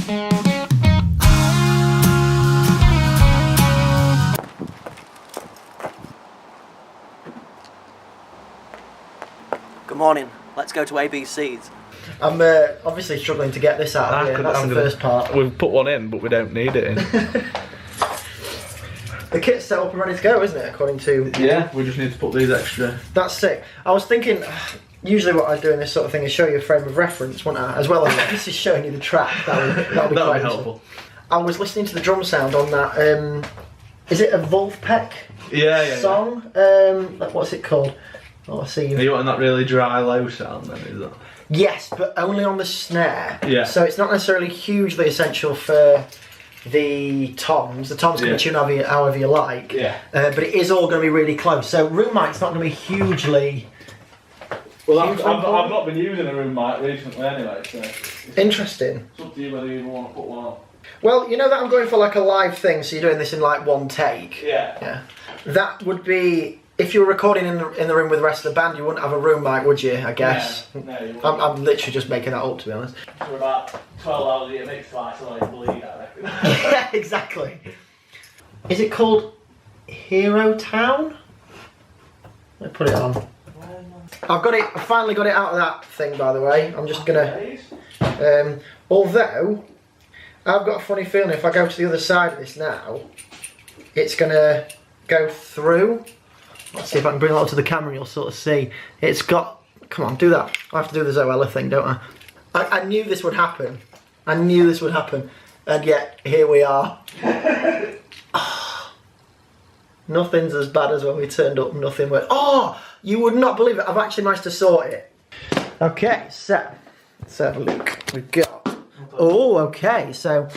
Good morning. Let's go to ABC's. I'm obviously struggling to get this out of here. That's the first part. We've put one in, but we don't need it in. The kit's set up and ready to go, isn't it? According to... Yeah, we just need to put these extra. That's sick. I was thinking, usually what I do in this sort of thing is show you a frame of reference, wouldn't I? As well as this is showing you the track. That'll be quite helpful. I was listening to the drum sound on that, is it a Wolfpack song? What's it called? Oh, I see. Are you wanting that really dry, low sound then, is that? Yes, but only on the snare. Yeah. So it's not necessarily hugely essential for the toms. The toms can be tuned however you like. Yeah. But it is all going to be really close. So room mic's not going to be hugely... Well, I've not been using a room mic recently anyway, so... Interesting. It's up to you whether you want to put one on. Well, you know that I'm going for like a live thing, so you're doing this in like one take. Yeah. Yeah. That would be... If you were recording in the room with the rest of the band, you wouldn't have a room mic, would you, I guess? No, you wouldn't. I'm literally just making that up, to be honest. For about 12 hours a year, mix twice, so I bleed, I reckon. Yeah, exactly. Is it called Hero Town? Let me put it on. I've got it, I finally got it out of that thing, by the way. I'm just gonna... although, I've got a funny feeling if I go to the other side of this now, it's gonna go through. Let's see if I can bring it up to the camera, you'll sort of see. It's got... Come on, do that. I have to do the Zoella thing, don't I? I knew this would happen. I knew this would happen. And yet, here we are. Nothing's as bad as when we turned up. Nothing went... Oh! You would not believe it. I've actually managed to sort it. Okay, so... Let's have a look. We've got... Oh, okay. So,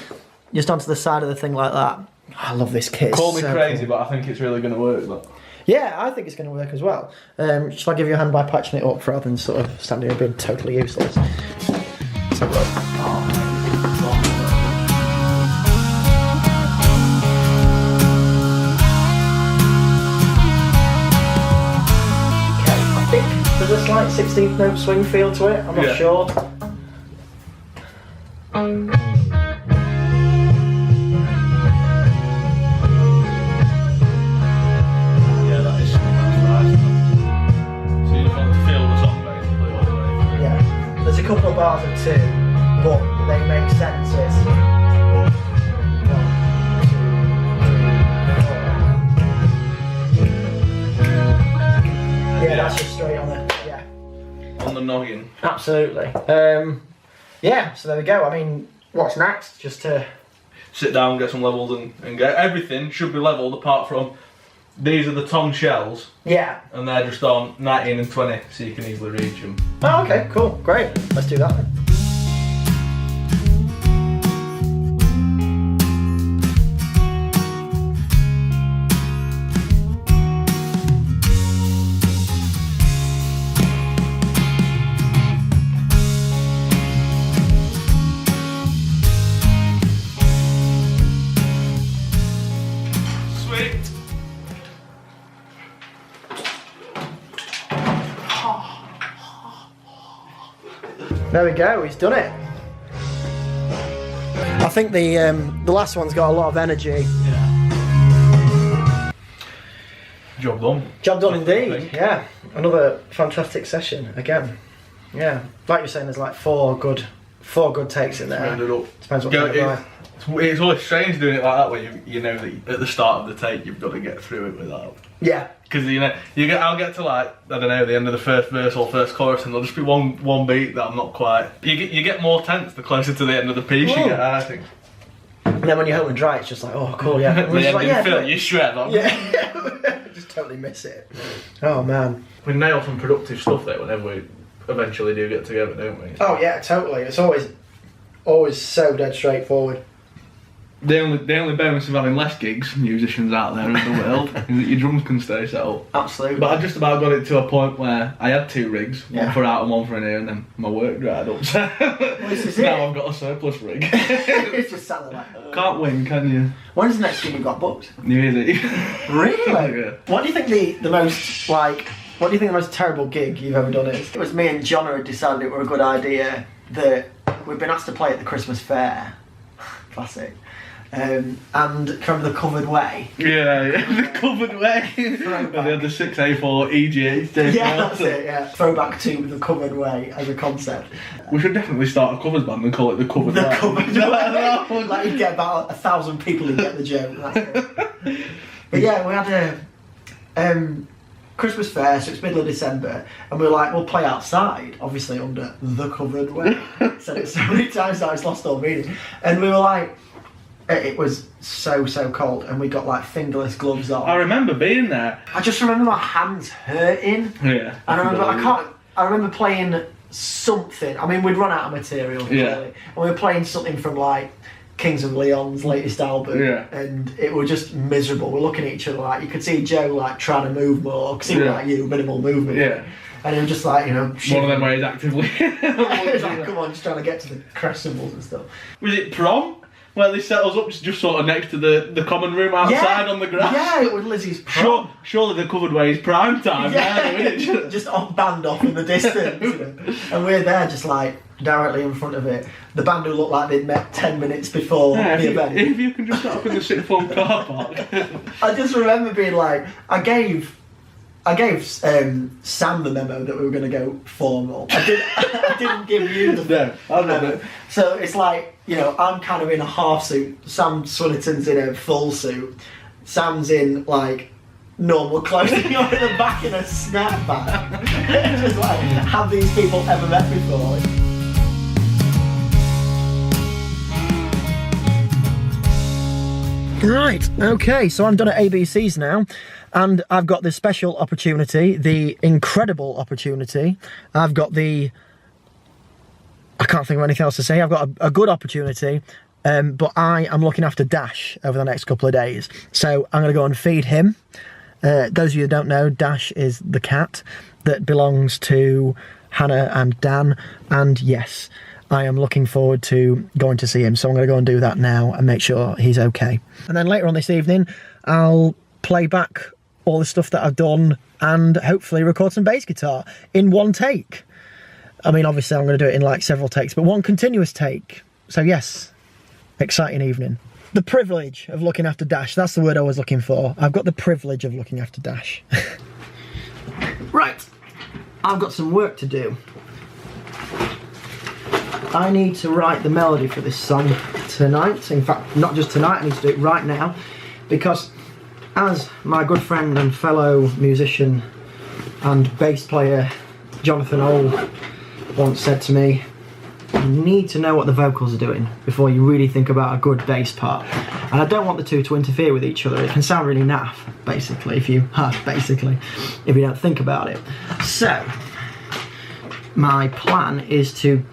just onto the side of the thing like that. I love this kit. Call me so crazy, cool. but I think it's really going to work, though. Yeah, I think it's going to work as well. Shall I give you a hand by patching it up rather than sort of standing here being totally useless? So, I think there's a slight 16th note swing feel to it, I'm not sure. There's a couple of bars of two, but they make sense. It's 1, 2, 3, 4. Yeah, that's just straight on it. Yeah. On the noggin. Absolutely. Yeah, so there we go. I mean, what's next? Just to sit down, get some levels, and get everything should be leveled apart from these are the tom shells. Yeah. And they're just on 19 and 20, so you can easily reach them. Oh, okay, cool, great. Let's do that then. There we go, he's done it. I think the last one's got a lot of energy. Yeah. Job done. Job done indeed, yeah. Another fantastic session, again. Yeah, like you're saying, there's like four good takes in there. Depends what kind of guy. It's always strange doing it like that, where you know that at the start of the take you've got to get through it without. Yeah. Because I'll get to like, I don't know, the end of the first verse or first chorus, and there'll just be one beat that I'm not quite. You get more tense the closer to the end of the piece you get, I think. And then when you're home and dry, it's just like, oh cool, yeah. The ending fill, you shred on. Yeah. Just totally miss it. Oh man. We nail some productive stuff there whenever we eventually do get together, don't we? Oh yeah, totally. It's always so dead straightforward. The only bonus of having less gigs, musicians out there in the world, is that your drums can stay set up. Absolutely. But I just about got it to a point where I had 2 rigs, one for out and one for in here, and then my work dried up. So now I've got a surplus rig. It's just sat there like... Can't win, can you? When's the next gig you got booked? New Year's Eve. Really? Yeah. What do you think the most, like, what do you think the most terrible gig you've ever done is? It was me and John who had decided it were a good idea that we'd been asked to play at the Christmas fair. classic. And remember the Covered Way? Yeah, the Covered Way. And they had the 6A4 EGH. Yeah, that's it, yeah. Throwback to the Covered Way as a concept. We should definitely start a covers band and call it the Covered Way. The Covered Way. Like, you'd get about 1,000 people who get the joke. That's it. But yeah, we had a Christmas fair, so it's middle of December, and we were like, we'll play outside, obviously under the Covered Way. Said it so many times that it's lost all meaning. And we were like, it was so cold, and we got like fingerless gloves on. I remember being there. I just remember my hands hurting. Yeah. And I remember playing something. I mean, we'd run out of material, really. Yeah. And we were playing something from like Kings of Leon's latest album, yeah. And it was just miserable. We're looking at each other like, you could see Joe like trying to move more, because he was like you, minimal movement. Yeah. And he was just like, you know, one of them where he's actively. He was like, come on, just trying to get to the crest symbols and stuff. Was it prom? Where they set us up just sort of next to the common room outside on the grass? Yeah, it was Lizzie's prom. Surely the Covered Way is prime time. Yeah, there, isn't it? Just on band off in the distance. You know? And we're there just like directly in front of it. The band who looked like they'd met 10 minutes before the event. If you can just set up in the sixth form car park. I just remember being like, I gave Sam the memo that we were going to go formal. I didn't give you the memo. So it's like, you know, I'm kind of in a half suit. Sam Swinnerton's in a full suit. Sam's in like normal clothes. You're in the back in a snapback. It's just like, have these people ever met before? Right, okay, so I'm done at ABC's now, and I've got this special opportunity, the incredible opportunity. I can't think of anything else to say. I've got a good opportunity, but I am looking after Dash over the next couple of days. So I'm going to go and feed him. Those of you who don't know, Dash is the cat that belongs to Hannah and Dan, and yes, I am looking forward to going to see him, so I'm going to go and do that now and make sure he's okay. And then later on this evening, I'll play back all the stuff that I've done and hopefully record some bass guitar in one take. I mean, obviously I'm going to do it in like several takes, but one continuous take. So yes, exciting evening. The privilege of looking after Dash, that's the word I was looking for. I've got the privilege of looking after Dash. Right, I've got some work to do. I need to write the melody for this song tonight. In fact, not just tonight, I need to do it right now, because as my good friend and fellow musician and bass player Jonathan Old once said to me, you need to know what the vocals are doing before you really think about a good bass part. And I don't want the two to interfere with each other. It can sound really naff, basically, if you don't think about it. So, my plan is to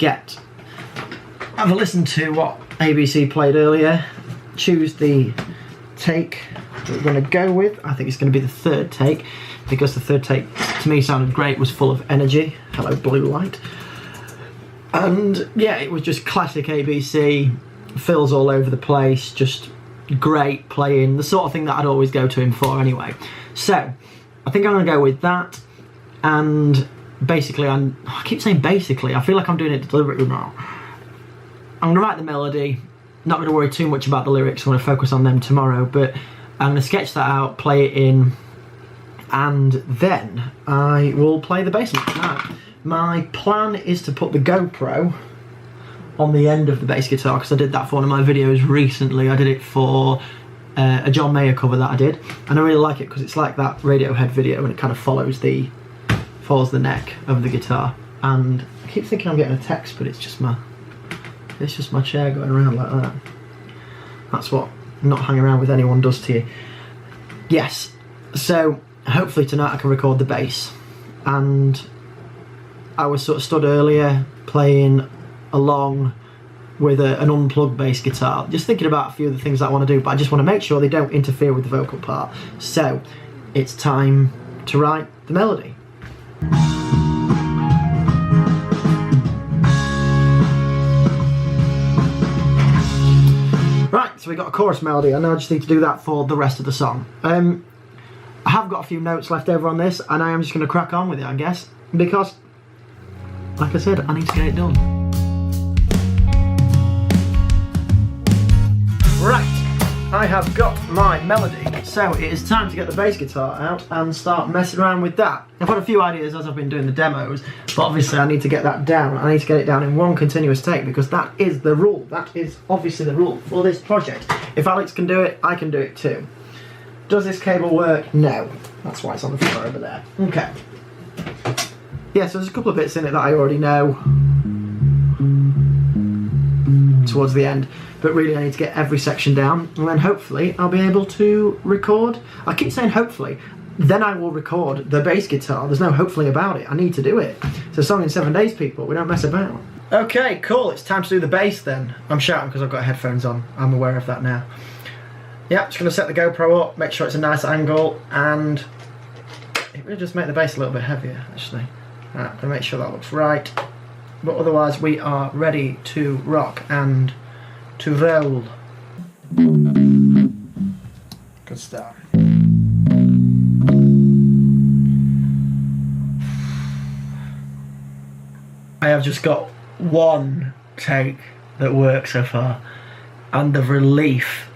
have a listen to what ABC played earlier, choose the take that we're going to go with. I think it's going to be the third take, because the third take to me sounded great, was full of energy. Hello blue light. And yeah, it was just classic ABC, fills all over the place, just great playing, the sort of thing that I'd always go to him for anyway. So I think I'm going to go with that, and basically I keep saying basically, I feel like I'm doing it deliberately now. I'm going to write the melody, not going to worry too much about the lyrics, I'm going to focus on them tomorrow, but I'm going to sketch that out, play it in, and then I will play the bass tonight. My plan is to put the GoPro on the end of the bass guitar, because I did that for one of my videos recently. I did it for a John Mayer cover that I did, and I really like it because it's like that Radiohead video and it kind of follows the neck of the guitar. And I keep thinking I'm getting a text, but it's just my chair going around like that. That's what not hanging around with anyone does to you. Yes, so hopefully tonight I can record the bass. And I was sort of stood earlier playing along with an unplugged bass guitar, just thinking about a few of the things that I want to do, but I just want to make sure they don't interfere with the vocal part. So it's time to write the melody. Right, so we got a chorus melody, and now I just need to do that for the rest of the song. I have got a few notes left over on this, and I am just going to crack on with it, I guess, because, like I said, I need to get it done. I have got my melody, so it is time to get the bass guitar out and start messing around with that. I've got a few ideas as I've been doing the demos, but obviously I need to get that down. I need to get it down in one continuous take because that is the rule. That is obviously the rule for this project. If Alex can do it, I can do it too. Does this cable work? No. That's why it's on the floor over there. Okay. Yeah, so there's a couple of bits in it that I already know towards the end, but really I need to get every section down, and then hopefully I'll be able to record. I keep saying hopefully, then I will record the bass guitar. There's no hopefully about it. I need to do it. It's a song in 7 days, people. We don't mess about. Okay, cool. It's time to do the bass then. I'm shouting because I've got headphones on. I'm aware of that now. Yeah, just going to set the GoPro up, make sure it's a nice angle, and it will just make the bass a little bit heavier, actually. Right, I'm going to make sure that looks right. But otherwise, we are ready to rock and to roll. Good start. I have just got one take that works so far, and the relief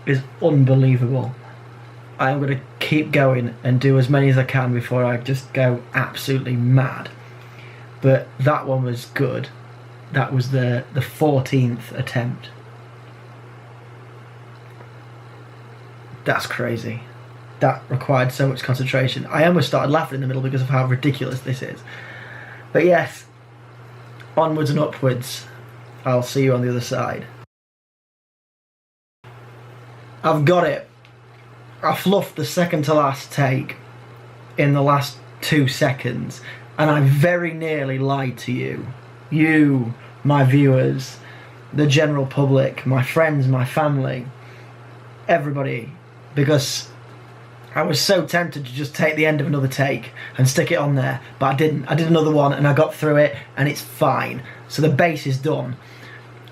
is unbelievable. I am going to keep going and do as many as I can before I just go absolutely mad. But that one was good. That was the 14th attempt. That's crazy. That required so much concentration. I almost started laughing in the middle because of how ridiculous this is. But yes, onwards and upwards. I'll see you on the other side. I've got it. I fluffed the second to last take in the last 2 seconds, and I very nearly lied to you. You, my viewers, the general public, my friends, my family, everybody, because I was so tempted to just take the end of another take and stick it on there, but I didn't. I did another one and I got through it, and it's fine. So the bass is done.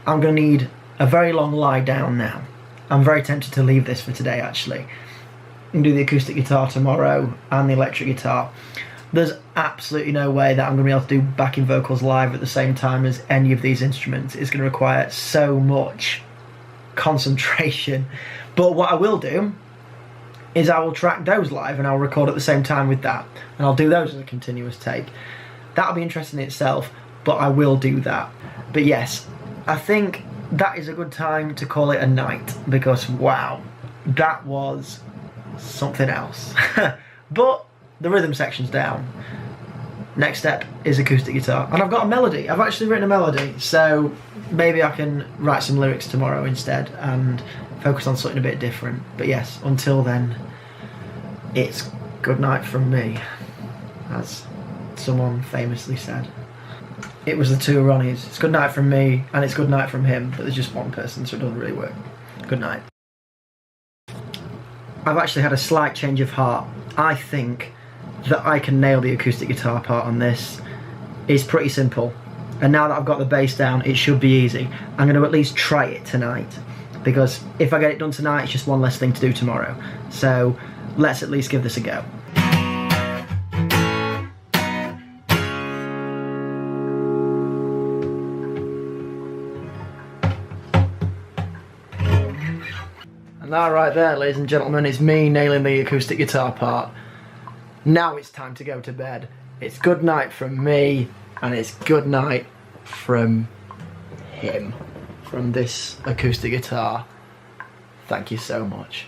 I'm going to need a very long lie down now. I'm very tempted to leave this for today, actually, and do the acoustic guitar tomorrow and the electric guitar. There's absolutely no way that I'm going to be able to do backing vocals live at the same time as any of these instruments. It's going to require so much concentration. But what I will do is I will track those live and I'll record at the same time with that, and I'll do those as a continuous take. That'll be interesting in itself, but I will do that. But yes, I think that is a good time to call it a night, because wow, that was something else. But the rhythm section's down. Next step is acoustic guitar, and I've got a melody. I've actually written a melody, so maybe I can write some lyrics tomorrow instead and focus on something a bit different. But yes, until then, it's good night from me, as someone famously said. It was the two Ronnies. It's good night from me, and it's good night from him, but there's just one person, so it doesn't really work. Good night. I've actually had a slight change of heart. I think that I can nail the acoustic guitar part on this. It's pretty simple. And now that I've got the bass down, it should be easy. I'm going to at least try it tonight, because if I get it done tonight, it's just one less thing to do tomorrow. So let's at least give this a go. And that right there, ladies and gentlemen, is me nailing the acoustic guitar part. Now it's time to go to bed. It's good night from me, and it's good night from him, from this acoustic guitar. Thank you so much.